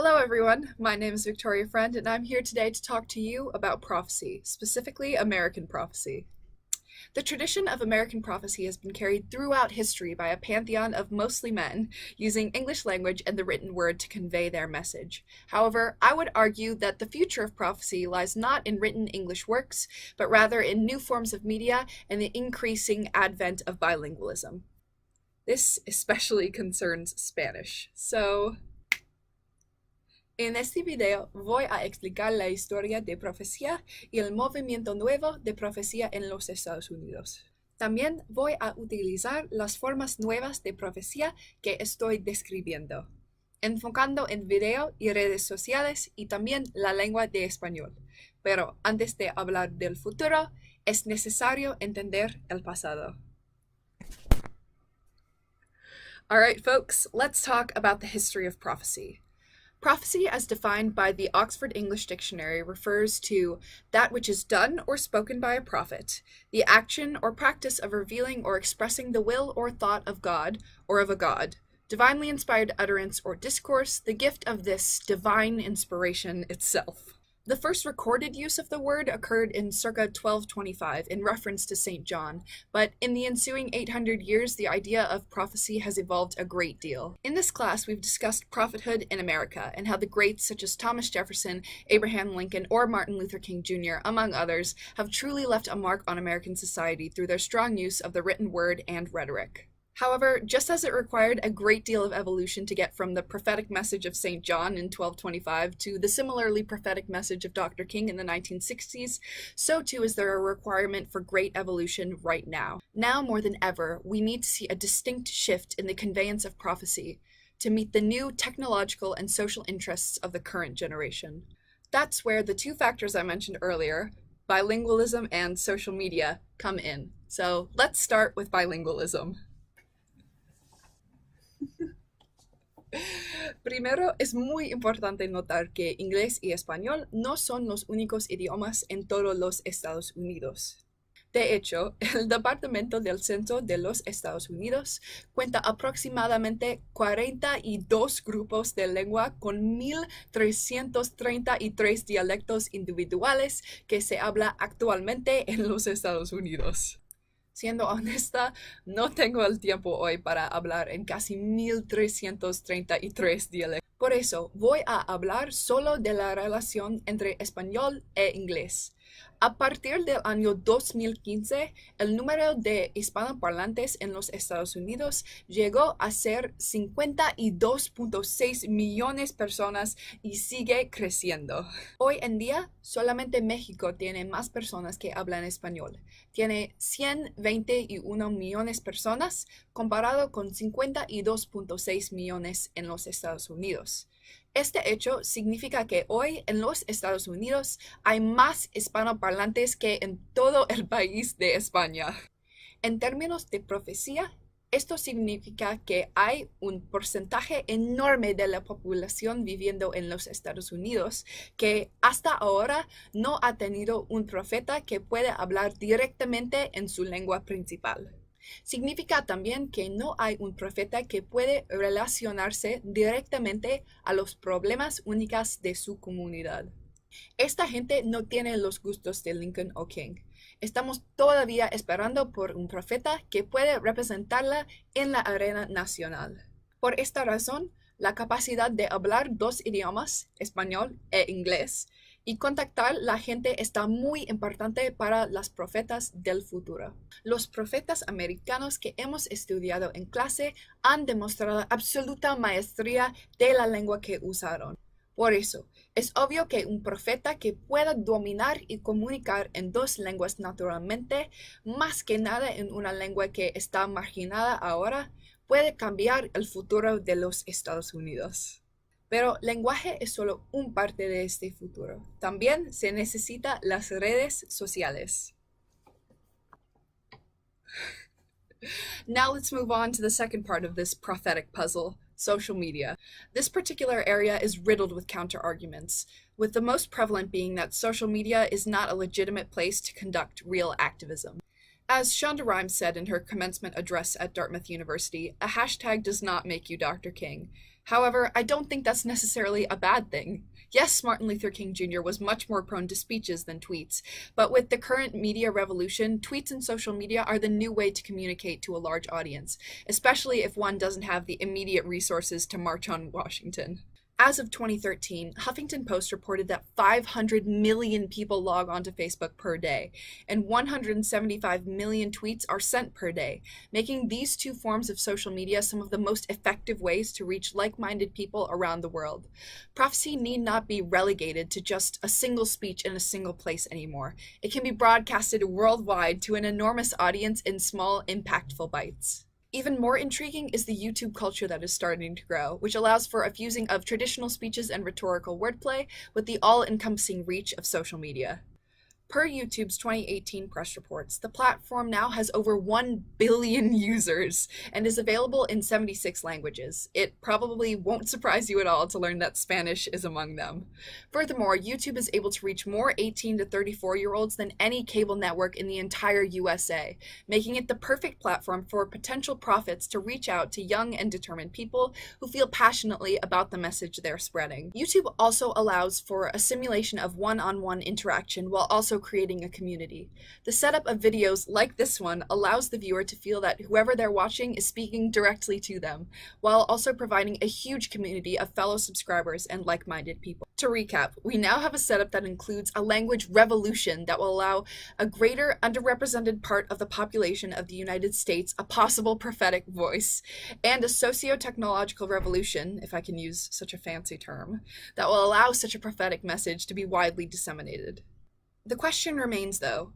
Hello everyone, my name is Victoria Friend and I'm here today to talk to you about prophecy, specifically American prophecy. The tradition of American prophecy has been carried throughout history by a pantheon of mostly men, using English language and the written word to convey their message. However, I would argue that the future of prophecy lies not in written English works, but rather in new forms of media and the increasing advent of bilingualism. This especially concerns Spanish, en este video voy a explicar la historia de profecía y el movimiento nuevo de profecía en los Estados Unidos. También voy a utilizar las formas nuevas de profecía que estoy describiendo, enfocando en video y redes sociales y también la lengua de español. Pero antes de hablar del futuro, es necesario entender el pasado. Alright folks, let's talk about the history of prophecy. Prophecy, as defined by the Oxford English Dictionary, refers to that which is done or spoken by a prophet, the action or practice of revealing or expressing the will or thought of God or of a god, divinely inspired utterance or discourse, the gift of this divine inspiration itself. The first recorded use of the word occurred in circa 1225 in reference to St. John, but in the ensuing 800 years, the idea of prophecy has evolved a great deal. In this class, we've discussed prophethood in America and how the greats such as Thomas Jefferson, Abraham Lincoln, or Martin Luther King Jr., among others, have truly left a mark on American society through their strong use of the written word and rhetoric. However, just as it required a great deal of evolution to get from the prophetic message of St. John in 1225 to the similarly prophetic message of Dr. King in the 1960s, so too is there a requirement for great evolution right now. Now more than ever, we need to see a distinct shift in the conveyance of prophecy to meet the new technological and social interests of the current generation. That's where the two factors I mentioned earlier, bilingualism and social media, come in. So let's start with bilingualism. Primero, es muy importante notar que inglés y español no son los únicos idiomas en todos los Estados Unidos. De hecho, el Departamento del Censo de los Estados Unidos cuenta aproximadamente 42 grupos de lengua con 1,333 dialectos individuales que se habla actualmente en los Estados Unidos. Siendo honesta, no tengo el tiempo hoy para hablar en casi 1,333 dialectos. Por eso, voy a hablar solo de la relación entre español e inglés. A partir del año 2015, el número de hispanoparlantes en los Estados Unidos llegó a ser 52.6 millones de personas y sigue creciendo. Hoy en día, solamente México tiene más personas que hablan español. Tiene 121 millones de personas comparado con 52.6 millones en los Estados Unidos. Este hecho significa que hoy en los Estados Unidos hay más hispanoparlantes que en todo el país de España. En términos de profecía, esto significa que hay un porcentaje enorme de la población viviendo en los Estados Unidos que hasta ahora no ha tenido un profeta que pueda hablar directamente en su lengua principal. Significa también que no hay un profeta que puede relacionarse directamente a los problemas únicos de su comunidad. Esta gente no tiene los gustos de Lincoln o King. Estamos todavía esperando por un profeta que puede representarla en la arena nacional. Por esta razón, la capacidad de hablar dos idiomas, español e inglés, y contactar la gente está muy importante para las profetas del futuro. Los profetas americanos que hemos estudiado en clase han demostrado absoluta maestría de la lengua que usaron. Por eso, es obvio que un profeta que pueda dominar y comunicar en dos lenguas naturalmente, más que nada en una lengua que está marginada ahora, puede cambiar el futuro de los Estados Unidos. Pero lenguaje es solo una parte de este futuro. También se necesitan las redes sociales. Now let's move on to the second part of this prophetic puzzle, social media. This particular area is riddled with counter-arguments, with the most prevalent being that social media is not a legitimate place to conduct real activism. As Shonda Rhimes said in her commencement address at Dartmouth University, a hashtag does not make you Dr. King. However, I don't think that's necessarily a bad thing. Yes, Martin Luther King Jr. was much more prone to speeches than tweets, but with the current media revolution, tweets and social media are the new way to communicate to a large audience, especially if one doesn't have the immediate resources to march on Washington. As of 2013, Huffington Post reported that 500 million people log onto Facebook per day, and 175 million tweets are sent per day, making these two forms of social media some of the most effective ways to reach like-minded people around the world. Prophecy need not be relegated to just a single speech in a single place anymore. It can be broadcasted worldwide to an enormous audience in small, impactful bites. Even more intriguing is the YouTube culture that is starting to grow, which allows for a fusing of traditional speeches and rhetorical wordplay with the all-encompassing reach of social media. Per YouTube's 2018 press reports, the platform now has over 1 billion users and is available in 76 languages. It probably won't surprise you at all to learn that Spanish is among them. Furthermore, YouTube is able to reach more 18 to 34-year-olds than any cable network in the entire USA, making it the perfect platform for potential profits to reach out to young and determined people who feel passionately about the message they're spreading. YouTube also allows for a simulation of one-on-one interaction while also creating a community. The setup of videos like this one allows the viewer to feel that whoever they're watching is speaking directly to them, while also providing a huge community of fellow subscribers and like-minded people. To recap, we now have a setup that includes a language revolution that will allow a greater underrepresented part of the population of the United States a possible prophetic voice, and a socio-technological revolution, if I can use such a fancy term, that will allow such a prophetic message to be widely disseminated. The question remains, though,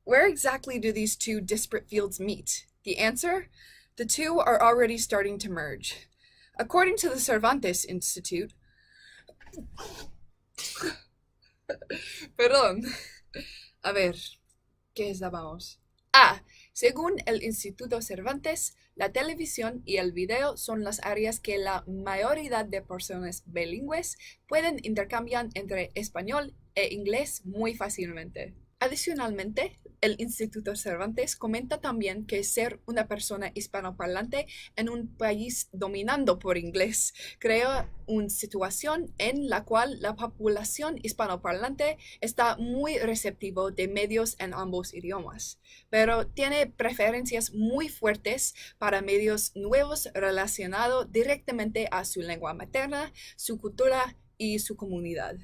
where exactly do these two disparate fields meet? The answer? The two are already starting to merge. According to the Cervantes Institute, Perdón. A ver, ¿qué estábamos? Según el Instituto Cervantes, la televisión y el video son las áreas que la mayoría de personas bilingües pueden intercambiar entre español e inglés muy fácilmente. Adicionalmente, el Instituto Cervantes comenta también que ser una persona hispanoparlante en un país dominado por inglés crea una situación en la cual la población hispanoparlante está muy receptivo de medios en ambos idiomas, pero tiene preferencias muy fuertes para medios nuevos relacionados directamente a su lengua materna, su cultura y su comunidad.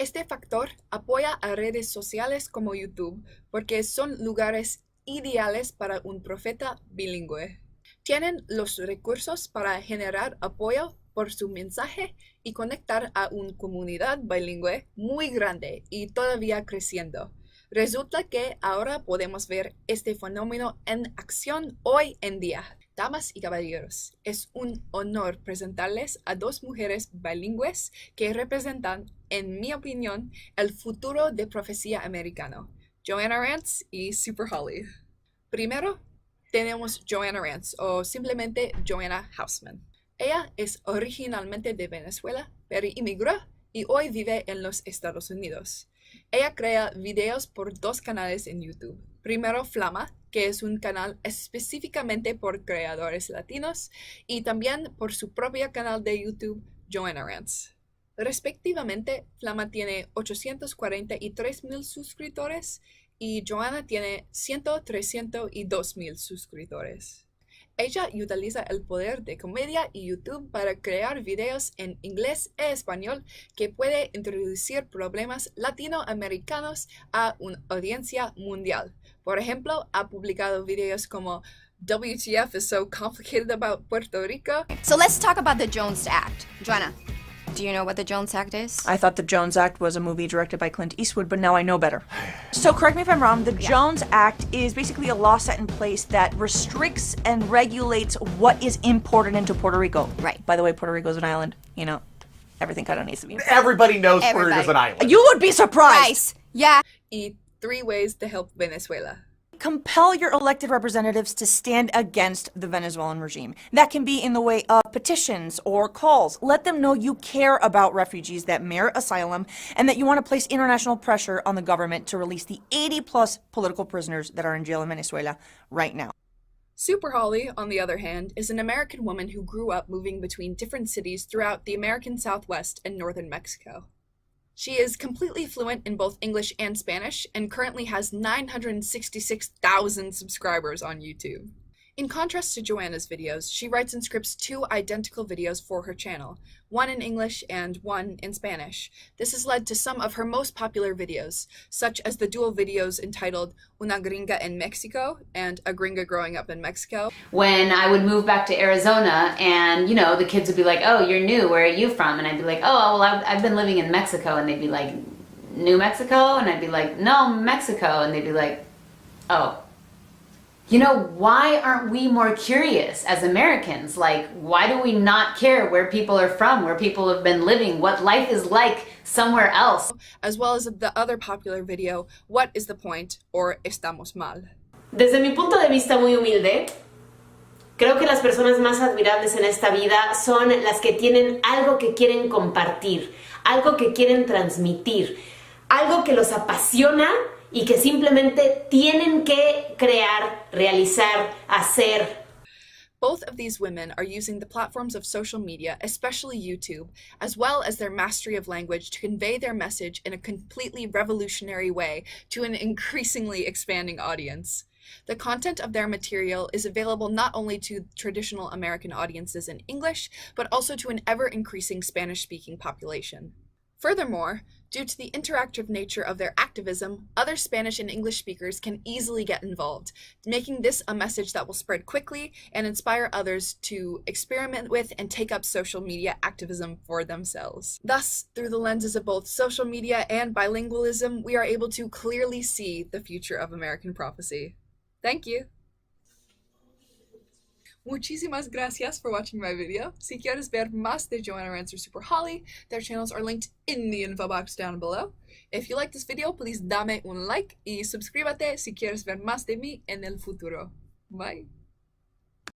Este factor apoya a redes sociales como YouTube porque son lugares ideales para un profeta bilingüe. Tienen los recursos para generar apoyo por su mensaje y conectar a una comunidad bilingüe muy grande y todavía creciendo. Resulta que ahora podemos ver este fenómeno en acción hoy en día. Damas y caballeros, es un honor presentarles a dos mujeres bilingües que representan, en mi opinión, el futuro de profecía americano, Joanna Rants y Superholly. Primero, tenemos Joanna Rants, o simplemente Joanna Hausman. Ella es originalmente de Venezuela, pero inmigró y hoy vive en los Estados Unidos. Ella crea videos por 2 canales en YouTube. Primero, Flama, que es un canal específicamente por creadores latinos, y también por su propio canal de YouTube, Joanna Rants. Respectivamente, Flama tiene 843,000 suscriptores y Joanna tiene 302,000 suscriptores. Ella utiliza el poder de comedia y YouTube para crear videos en inglés e español que puede introducir problemas latinoamericanos a una audiencia mundial. Por ejemplo, ha publicado videos como WTF is so complicated about Puerto Rico. So let's talk about the Jones Act. Joanna, do you know what the Jones Act is? I thought the Jones Act was a movie directed by Clint Eastwood, but now I know better. So correct me if I'm wrong, the Jones Act is basically a law set in place that restricts and regulates what is imported into Puerto Rico. Right. By the way, Puerto Rico is an island, you know, everything kind of needs to be imported. Everybody knows Puerto Everybody. Rico's an island. You would be surprised! Nice. Yeah. Y 3 ways to help Venezuela. Compel your elected representatives to stand against the Venezuelan regime. That can be in the way of petitions or calls. Let them know you care about refugees that merit asylum and that you want to place international pressure on the government to release the 80-plus political prisoners that are in jail in Venezuela right now. Superholly, on the other hand, is an American woman who grew up moving between different cities throughout the American Southwest and northern Mexico. She is completely fluent in both English and Spanish and currently has 966,000 subscribers on YouTube. In contrast to Joanna's videos, she writes and scripts 2 identical videos for her channel, one in English and one in Spanish. This has led to some of her most popular videos, such as the dual videos entitled Una Gringa en Mexico and A Gringa Growing Up in Mexico. When I would move back to Arizona and, the kids would be like, oh, you're new, where are you from? And I'd be like, oh, well, I've been living in Mexico. And they'd be like, New Mexico? And I'd be like, no, Mexico. And they'd be like, oh. Why aren't we more curious as Americans? Why do we not care where people are from, where people have been living, what life is like somewhere else? As well as the other popular video, What is the Point? Or Estamos Mal. Desde mi punto de vista muy humilde, creo que las personas más admirables en esta vida son las que tienen algo que quieren compartir, algo que quieren transmitir, algo que los apasiona y que simplemente tienen que crear, realizar, hacer. Both of these women are using the platforms of social media, especially YouTube, as well as their mastery of language to convey their message in a completely revolutionary way to an increasingly expanding audience. The content of their material is available not only to traditional American audiences in English, but also to an ever-increasing Spanish-speaking population. Furthermore, due to the interactive nature of their activism, other Spanish and English speakers can easily get involved, making this a message that will spread quickly and inspire others to experiment with and take up social media activism for themselves. Thus, through the lenses of both social media and bilingualism, we are able to clearly see the future of American prophecy. Thank you! Muchísimas gracias for watching my video. Si quieres ver más de Joanna, Rants, or Superholly, their channels are linked in the info box down below. If you like this video, please dame un like y suscríbete si quieres ver más de mí en el futuro. Bye!